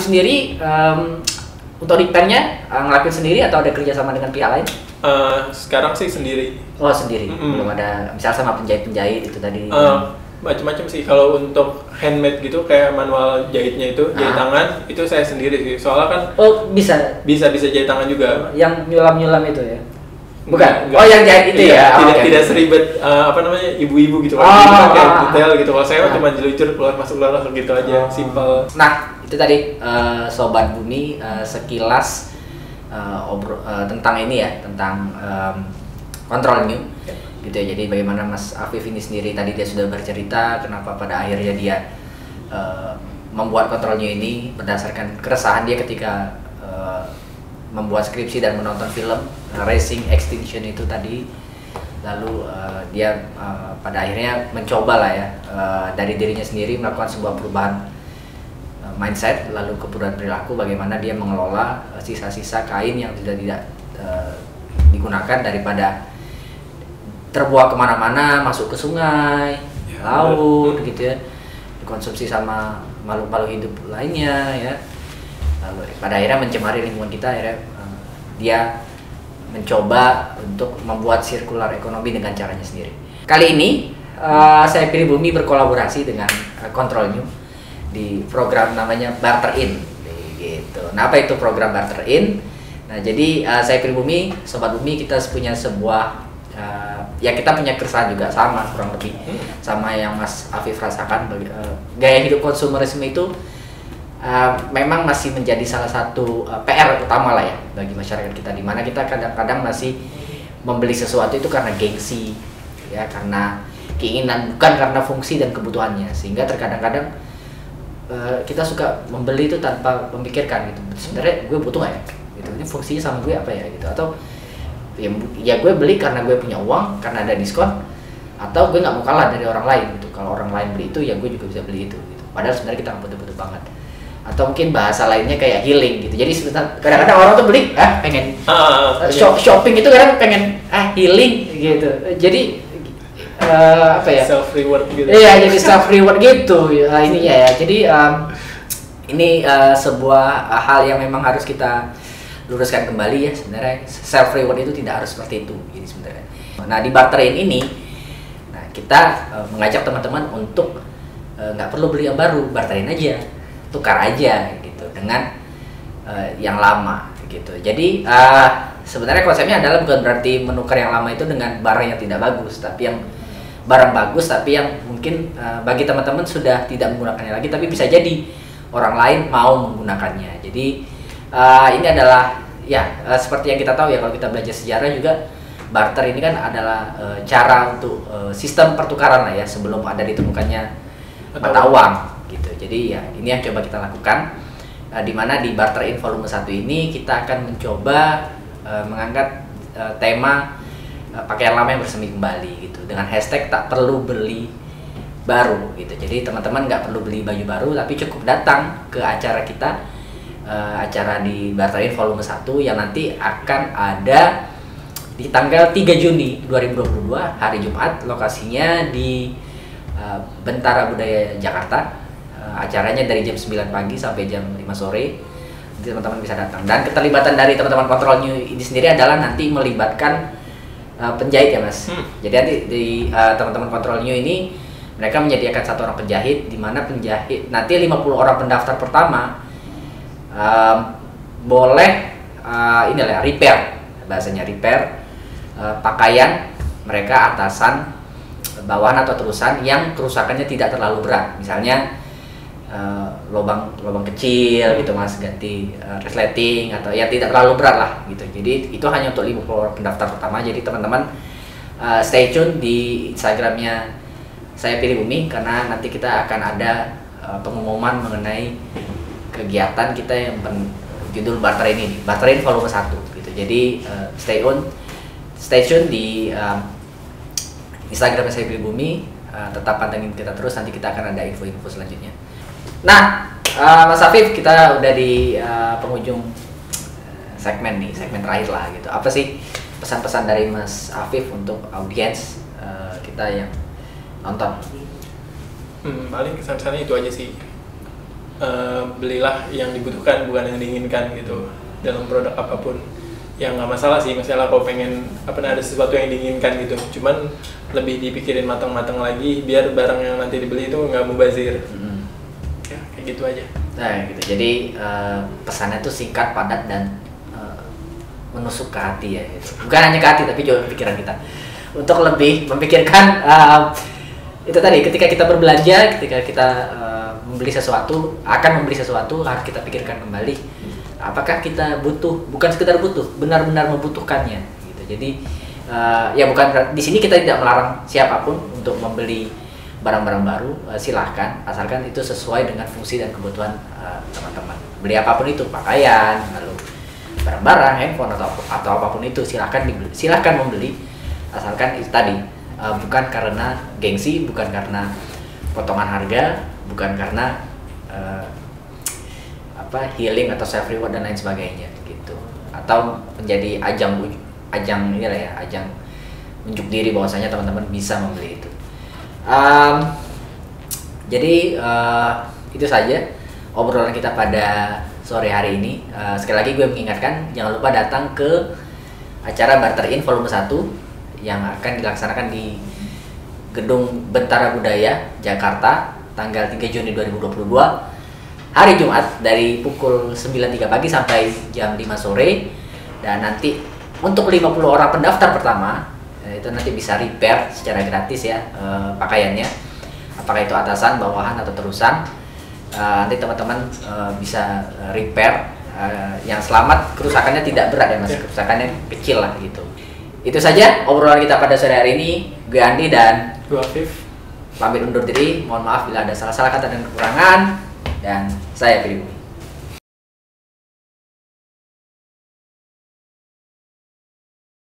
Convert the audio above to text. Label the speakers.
Speaker 1: sendiri untuk repairnya ngelakuin sendiri atau ada kerjasama dengan pihak lain?
Speaker 2: Sekarang sih sendiri.
Speaker 1: Oh sendiri, belum ada misal sama penjahit-penjahit itu tadi?
Speaker 2: Macam-macam sih. Kalau untuk handmade gitu kayak manual jahitnya itu, jahit tangan itu saya sendiri sih. Soalnya kan bisa jahit tangan juga.
Speaker 1: Yang nyulam itu ya? Bukan.
Speaker 2: Enggak.
Speaker 1: Oh yang jahit itu ya.
Speaker 2: Tidak seribet ibu-ibu gitu kan. Kayak detail gitu. Kalau saya cuma jelucur keluar masuk gitu aja, simple.
Speaker 1: Nah, itu tadi Sobat Bumi sekilas tentang ini ya, tentang Control New. Gitu ya. Jadi bagaimana Mas Afif ini sendiri tadi dia sudah bercerita kenapa pada akhirnya dia membuat Control New ini berdasarkan keresahan dia ketika membuat skripsi dan menonton film Racing Extinction itu tadi. Lalu dia pada akhirnya mencoba lah ya dari dirinya sendiri melakukan sebuah perubahan mindset, lalu kemudian perilaku, bagaimana dia mengelola sisa-sisa kain yang tidak digunakan daripada terbuang kemana-mana, masuk ke sungai, laut gitu ya, dikonsumsi sama makhluk-makhluk hidup lainnya ya. Lalu pada akhirnya mencemari lingkungan kita. Akhirnya dia mencoba untuk membuat sirkular ekonomi dengan caranya sendiri. Kali ini saya Pilih Bumi berkolaborasi dengan Control New di program namanya Barter In gitu. Nah, apa itu program Barter In? Nah, jadi saya Pilih Bumi, Sobat Bumi, kita punya sebuah ya kita punya keresahan juga sama kurang lebih sama yang Mas Afif rasakan. Gaya hidup konsumerisme itu memang masih menjadi salah satu PR utama lah ya bagi masyarakat kita, di mana kita kadang-kadang masih membeli sesuatu itu karena gengsi ya, karena keinginan, bukan karena fungsi dan kebutuhannya, sehingga terkadang-kadang kita suka membeli itu tanpa memikirkan gitu, sebenarnya gue butuh nggak ya gitu, ini fungsinya sama gue apa ya gitu, atau ya gue beli karena gue punya uang, karena ada diskon, atau gue nggak mau kalah dari orang lain gitu. Kalau orang lain beli itu ya gue juga bisa beli itu gitu. Padahal sebenarnya kita nggak butuh-butuh banget. Atau mungkin bahasa lainnya kayak healing gitu. Jadi kadang-kadang orang tuh beli pengen shopping itu kadang pengen healing gitu. Jadi apa ya?
Speaker 2: Self reward gitu.
Speaker 1: Iya, jadi self reward gitu ininya ya. Jadi ini sebuah hal yang memang harus kita luruskan kembali ya, sebenarnya self reward itu tidak harus seperti itu jadi sebenarnya. Nah, di barterin ini kita mengajak teman-teman untuk nggak perlu beli yang baru, barterin aja, tukar aja gitu dengan yang lama gitu. Jadi sebenarnya konsepnya adalah bukan berarti menukar yang lama itu dengan barang yang tidak bagus, tapi yang barang bagus tapi yang mungkin bagi teman-teman sudah tidak menggunakannya lagi, tapi bisa jadi orang lain mau menggunakannya. Jadi ini adalah seperti yang kita tahu ya, kalau kita belajar sejarah juga, barter ini kan adalah cara untuk sistem pertukaran lah ya sebelum ada ditemukannya mata uang gitu. Jadi ya ini yang coba kita lakukan, di mana di Barterin volume 1 ini kita akan mencoba mengangkat tema pakaian lama yang bersemi kembali gitu, dengan hashtag tak perlu beli baru gitu. Jadi teman-teman nggak perlu beli baju baru, tapi cukup datang ke acara kita, acara di Barterin volume 1 yang nanti akan ada di tanggal 3 Juni 2022 hari Jumat. Lokasinya di Bentara Budaya Jakarta. Acaranya dari jam 9 pagi sampai jam 5 sore. Nanti teman-teman bisa datang. Dan keterlibatan dari teman-teman Control New ini sendiri adalah nanti melibatkan penjahit ya Mas. Jadi nanti di teman-teman Control New ini mereka menyediakan 1 orang penjahit, di mana penjahit nanti 50 orang pendaftar pertama boleh repair, bahasanya repair pakaian mereka, atasan, bawahan atau terusan yang kerusakannya tidak terlalu berat. Misalnya lubang kecil gitu Mas, ganti resleting atau ya tidak terlalu berat lah gitu. Jadi itu hanya untuk 50 orang pendaftar pertama. Jadi teman-teman stay tune di Instagramnya Saya Pilih Bumi, karena nanti kita akan ada pengumuman mengenai kegiatan kita yang berjudul Barterin ini, Barterin volume 1 gitu. Jadi stay tune di Instagram Saya Pilih Bumi, tetap pantengin kita terus, nanti kita akan ada info-info selanjutnya. Nah, Mas Afif, kita udah di penghujung segmen terakhir lah gitu. Apa sih pesan-pesan dari Mas Afif untuk audiens kita yang nonton?
Speaker 2: Paling kesan-kesannya itu aja sih. belilah yang dibutuhkan bukan yang diinginkan gitu dalam produk apapun. Ya nggak masalah sih, masalah kalau pengen ada sesuatu yang diinginkan gitu, cuman lebih dipikirin matang-matang lagi biar barang yang nanti dibeli itu nggak mubazir. Ya kayak gitu aja.
Speaker 1: Nah gitu, jadi pesannya tuh singkat, padat, dan menusuk ke hati ya gitu. Bukan hanya ke hati tapi juga ke pikiran kita untuk lebih memikirkan itu tadi, ketika kita berbelanja, ketika kita membeli sesuatu, akan membeli sesuatu, harus kita pikirkan kembali apakah kita butuh, bukan sekedar butuh, benar-benar membutuhkannya gitu. Jadi ya bukan di sini kita tidak melarang siapapun untuk membeli barang-barang baru, silahkan asalkan itu sesuai dengan fungsi dan kebutuhan teman-teman. Beli apapun itu, pakaian, lalu barang-barang, handphone atau apapun itu, silahkan membeli asalkan itu tadi bukan karena gengsi, bukan karena potongan harga, bukan karena healing atau self reward dan lain sebagainya gitu, atau menjadi ajang ini lah ya, ajang menunjuk diri bahwasanya teman-teman bisa membeli itu. Jadi itu saja obrolan kita pada sore hari ini. Sekali lagi gue mengingatkan, jangan lupa datang ke acara Barter-in volume 1 yang akan dilaksanakan di Gedung Bentara Budaya Jakarta tanggal 3 Juni 2022 hari Jumat dari pukul 9.03 pagi sampai jam 5 sore. Dan nanti untuk 50 orang pendaftar pertama itu nanti bisa repair secara gratis ya pakaiannya, apakah itu atasan, bawahan, atau terusan. Nanti teman-teman bisa repair, yang selamat kerusakannya tidak berat ya mas, kerusakannya kecil lah gitu. Itu saja obrolan kita pada sore hari ini. Gue Andi dan
Speaker 2: gue Afif
Speaker 1: pamit undur diri. Mohon maaf bila ada salah-salah kata dan kekurangan. Dan saya Firly.